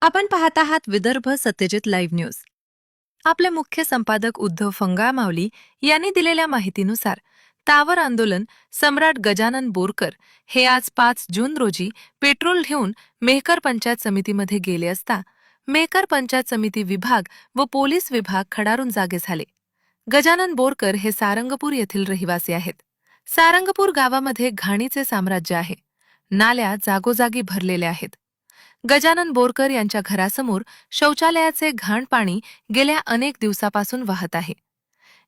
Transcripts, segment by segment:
आपण पाहत आहात विदर्भ सत्यजित लाईव्ह न्यूज. आपले मुख्य संपादक उद्धव फंगाळमावली यांनी दिलेल्या माहितीनुसार टावर आंदोलन सम्राट गजानन बोरकर हे आज 5 जून रोजी पेट्रोल घेऊन मेहकर पंचायत समितीमध्ये गेले असता मेहकर पंचायत समिती विभाग व पोलीस विभाग खडारून जागे झाले. गजानन बोरकर हे सारंगपूर येथील रहिवासी आहेत. सारंगपूर गावामध्ये घाणीचे साम्राज्य आहे. नाल्या जागोजागी भरलेल्या आहेत. गजानन बोरकर यांच्या घरासमोर शौचालयाचे घाण पाणी गेल्या अनेक दिवसापासून वाहत आहे.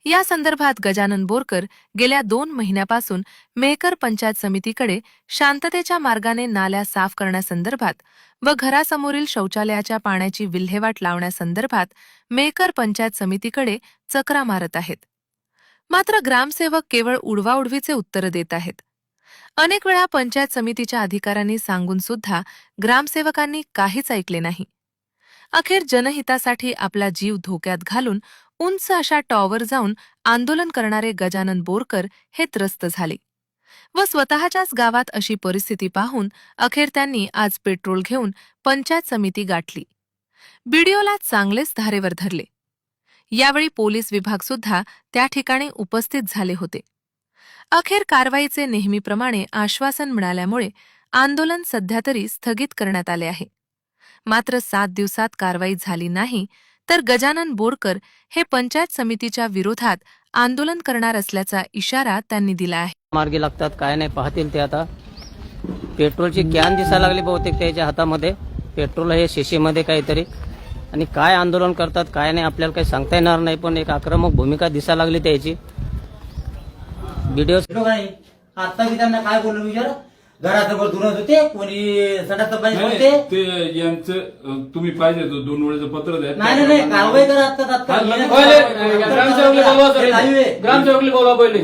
या संदर्भात गजानन बोरकर गेल्या 2 महिन्यापासून मेहकर पंचायत समितीकडे शांततेच्या मार्गाने नाल्या साफ करण्यासंदर्भात व घरासमोरील शौचालयाच्या पाण्याची विल्हेवाट लावण्यासंदर्भात मेहकर पंचायत समितीकडे चकरा मारत आहेत. मात्र ग्रामसेवक केवळ उडवाउडवीचे उत्तर देत आहेत. अनेक वेळा पंचायत समितीच्या अधिकाऱ्यांनी सांगून सुद्धा ग्रामसेवकांनी काहीच ऐकले नाही. अखेर जनहितासाठी आपला जीव धोक्यात घालून उंच अशा टॉवर जाऊन आंदोलन करणारे गजानन बोरकर हे त्रस्त झाले व स्वतःच्याच गावात अशी परिस्थिती पाहून अखेर त्यांनी आज पेट्रोल घेऊन पंचायत समिती गाठली. बीडीओला चांगलेच धारेवर धरले. यावेळी पोलीस विभाग सुद्धा त्या ठिकाणी उपस्थित झाले होते. अखेर कारवाईचे नेहमीप्रमाणे आश्वासन मिळाल्यामुळे आंदोलन सध्या तरी स्थगित करण्यात आले आहे. मात्र 7 दिवसात कारवाई झाली नाही तर गजानन बोरकर हे पंचायत समितीच्या विरोधात आंदोलन करणार असल्याचा इशारा त्यांनी दिला आहे. मार्गी लागतात काय नाही पाहतील ते. आता पेट्रोलची कॅन दिसायला लागली बहुतेक त्याच्या हातामध्ये. पेट्रोल हे शिशीमध्ये काहीतरी. आणि काय आंदोलन करतात काय नाही आपल्याला काही सांगता येणार नाही. पण एक आक्रमक भूमिका दिसायला लागली त्याची. व्हिडिओ आता मी त्यांना काय बोललो विचार घराजवळ धुणत होते कोणी सडाचं पाणी होते ते यांचं तुम्ही पाहिजे तो 2 वेळेचं पत्र द्या. नाही नाही कारवाई करा आता ग्रामसेवकले बोलवा पहिले.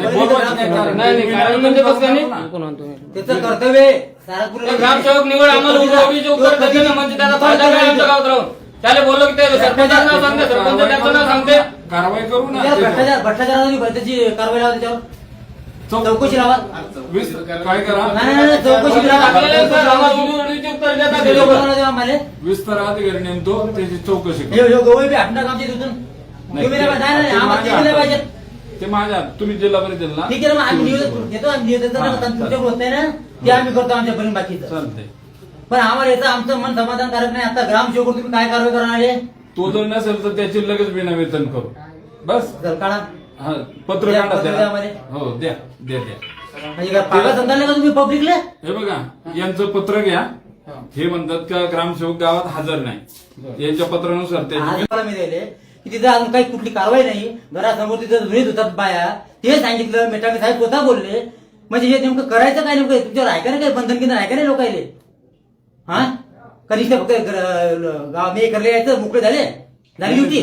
त्याचं कर्तव्य ग्रामसेवक निवड आम्हाला उडवाउडवीचे उत्तर देते ना, म्हणजे त्याचा फायदा काय आमच्या गावात राहून. त्याला बोललो की ते सरपंचाचं नाव सांगते, सरपंच त्याचं नाव सांगते. कारवाई करू ना. भ्रष्टाचाराची त्याची कारवाई लावा, त्याच्यावर चौकशी लावा. काय करा नाही चौकशी लावा. उडवाउडवीचे उत्तर देतात. आम्हाला विस्तार अधिकारी नेमतो त्याची चौकशी करा. गवळी बी हटणार आमच्या तिथून. तुम्ही नाही आम्हाला पाहिजे ते माझ्या तुम्ही जिल्हा परिषद ना. ठीक आहे ना, आम्ही नियोजन घेतो. आम्ही नियोजन तुमच्याकडे होत नाही ना, ते आम्ही करतो आमच्यापर्यंत बाकीचं. चालतंय. पण आम्हाला याचं आमचं मन समाधानकारक नाही. आता ग्रामसेवक तुम्ही काय कारवाई करणार आहे? तो जर नसेल तर त्याची लगेच विनावेतन करू. बस काढा हा पत्र द्या, काढा पत्र त्याला. द्या आम्हाला. हो द्या द्या द्या. म्हणजे काय पागा संतांना का तुम्ही पब्लिकला? हे बघा यांचं पत्र घ्या. हे म्हणतात का ग्रामसेवक गावात हजर नाही. यांच्या पत्रानुसार ते आज मला मी दिले की तिथं अजून काही कुठली कारवाई नाही. घरासमोर तिथं धुळीत होतात बाया, ते सांगितलं. मेटामी साहेब स्वतः बोलले. म्हणजे हे नेमकं करायचं काय नेमकं तुमच्यावर आहे का नाही, काही बंधन किंवा आहे का नाही लोकायले? हा कनिष्ठ फक्त गाव मी करले यायचं मोकळे झाले झाली होती.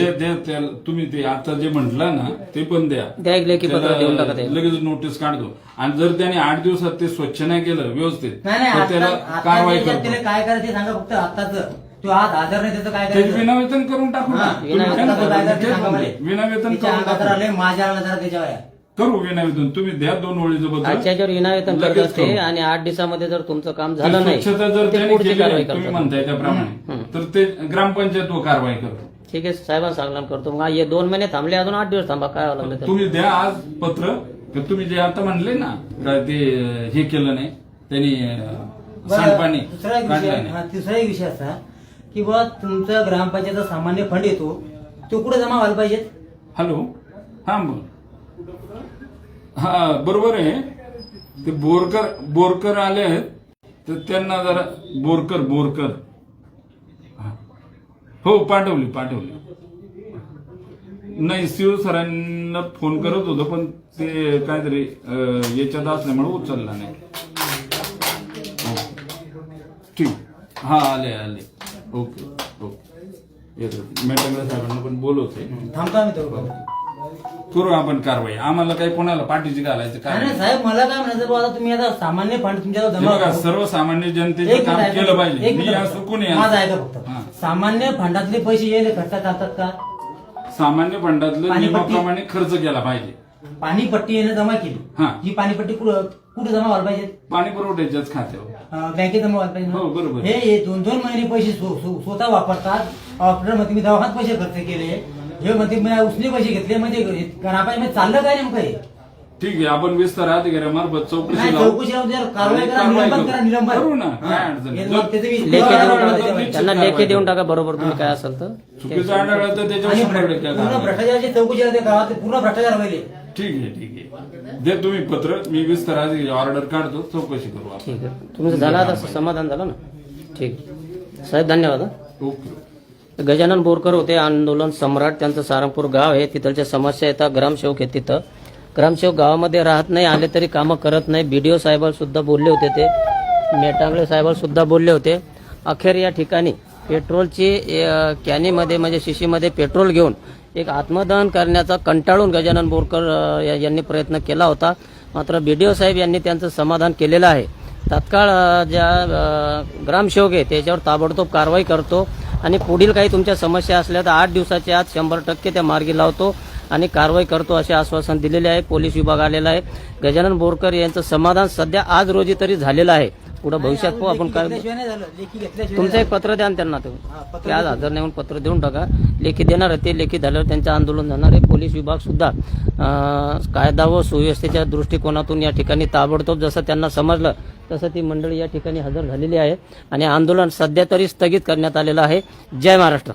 तुम्ही ते आता जे म्हटलं ना ते पण द्या. द्या की पत्र देऊन टाका ते. लगेच नोटीस काढतो. आणि जर त्याने 8 दिवसात ते स्वच्छ नाही केलं व्यवस्थित नाही तर त्याला कारवाई त्याला करतो. काय करायचं ते सांगा फक्त. आताच तो आज हजर नाही त्याचं काय ते करायचं? विनावेतन करून टाकू ना. हा, तुम्ही काय आताचं काय करायचं ते सांगा मला. म्हणताय? विनावेतन तिच्या करून अंगात टाकू. राहिले, माझ्या अंगात जरा त्याच्यावर आहे. करू विनावेतन. तुम्ही द्या 2 ओळीचं पत्र. आजच्यावर विनावेतन करत लगेच असते करू. आणि 8 दिवसामध्ये जर तुमचं काम झालं नाही स्वच्छता जर ते त्याने पुढची केली कारवाई तुम्ही करतात. म्हणताय त्याप्रमाणे तर ते ग्रामपंचायत व कारवाई करतो. ठीक आहे साहेबांना सांगणार करतो. मग हे 2 महिने थांबले, अजून 8 दिवस थांबा काय लागलं तर. तुम्ही द्या आज पत्र. तर तुम्ही जे आता म्हणले ना काय ते हे केलं नाही त्यांनी सांडपाणी दुसरा एक काढलं विषय नाही. तिसरा एक विषय असा की बा तुमचा ग्रामपंचायतचा सामान्य फंड येतो तो कुठे जमा व्हायला पाहिजे? हॅलो हा बोल. हा बरोबर आहे. ते बोरकर आले आहेत तर त्यांना जरा बोरकर हा. हो पाठवली. नाही शिव सरांना फोन करत होतो पण ते काहीतरी याच्यात असल्यामुळे उचलला नाही. हो. ठीक हा आले ओके येतो. मेटांगडे साहेबांना पण बोलवते. थांबतो आम्ही तो. करू आपण कारवाई. आम्हाला काही कोणाला पाठीची घालायचं काय नाही साहेब मला काय म्हणायचं बा, आता तुम्ही आता सामान्य फंड तुमच्याजवळ जमा बघा होतो. सर्वसामान्य जनतेचं एक काम मिनिट केलं ऐका. पाहिजे. एक मी मिनिट. असं कोणी माझं आहे? ऐका हा. फक्त. सामान्य फंडातले पैसे येले खर्चात जातात का? सामान्य फंडातलं पाणीपट्टी. नियमाप्रमाणे खर्च केला पाहिजे. पाणीपट्टी यानं जमा केली. हा. ही पाणीपट्टी कुठे जमा व्हायला पाहिजे? पाणी पुरवठ्याच्याच खात्यावर. बँकेत जमा व्हायला पाहिजे ना? हो, बरोबर. हे 2-2 महिने पैसे स्वतः वापरतात. ऑपरेटर मध्ये मी दवाखान्यात पैसे खर्च केले, हे मध्ये मी उसने पैसे घेतले, म्हणजे ग्रामपंचायत चाललं काय नेमकं हे? ठीक आहे, आपण विस्तार अधिकाऱ्यामार्फत चौकशी नाही, लावू. चौकशी लावून जर कारवाई करा, कारवाई निलंबन करू. करा, निलंबन. करू ना, हा. काय अडचण नाही. हे मग त्याचं लेखी कारवाई देऊन करा टाका. त्याच्यामध्ये. त्यांना लेखी देऊन टाका बरोबर तुम्ही काय असेल तर. चुकीचं आढळलं तर त्याच्यावर आणि 100% पूर्ण कारवाई. भ्रष्टाचाराची चौकशी राहते गावात, पूर्ण भ्रष्टाचार व्हायले. ठीक आहे, ठीक आहे. दे तुम्ही पत्र, मी विस्तार ऑर्डर काढतो, चौकशी करू आपण. ठीक आहे, तुमचं झालं आता समाधान झालं ना? ठीक, साहेब धन्यवाद. ओके. गजानन बोरकर होते आंदोलन सम्राट, त्यांचं सारंगपूर गाव आहे. तिथलच्या समस्या येतात, ग्रामसेवक आहेत तिथं. ग्रामसेवक गावामध्ये राहत नाही, आले तरी कामं करत नाही. BDO साहेबांना सुद्धा बोलले होते, ते मेटांगळे साहेबांना सुद्धा बोलले होते. अखेर या ठिकाणी पेट्रोलची कॅनीमध्ये म्हणजे शिशीमध्ये पेट्रोल घेऊन एक आत्मदहन करण्याचा कंटाळून गजानन बोरकर यांनी प्रयत्न केला होता. मात्र BDO साहेब यांनी त्यांचं समाधान केलेलं आहे. तात्काळ ज्या ग्रामसेवक आहे त्याच्यावर ताबडतोब कारवाई करतो आणि पुढील काही तुमच्या समस्या असल्या तर 8 दिवसाच्या आत 100% त्या मार्गी लावतो आणि कारवाई करतो असे आश्वासन दिलेले आहे. पोलीस विभाग आलेला आहे. गजानन बोरकर यांचं समाधान सध्या आज रोजी तरी झालेलं आहे. पुढे भविष्यात पाहू आपण काय. घेतल्याशिवाय नाही झालं, लेखी घेतल्याशिवाय तुमचं नाही एक पत्र द्या ना त्यांना, हा, तुम्ही पत्र ते आज हजर नाही म्हणून पत्र देऊन टाका. लेखी देणार आहे ते, लेखी झाल्यावर त्यांचं आंदोलन जाणार आहे. पोलीस विभाग सुद्धा कायदा व सुव्यवस्थेच्या दृष्टिकोनातून या ठिकाणी ताबडतोब जसं त्यांना समजलं तसं ती मंडळी या ठिकाणी हजर झालेली आहे आणि आंदोलन सध्या तरी स्थगित करण्यात आलेलं आहे. जय महाराष्ट्र.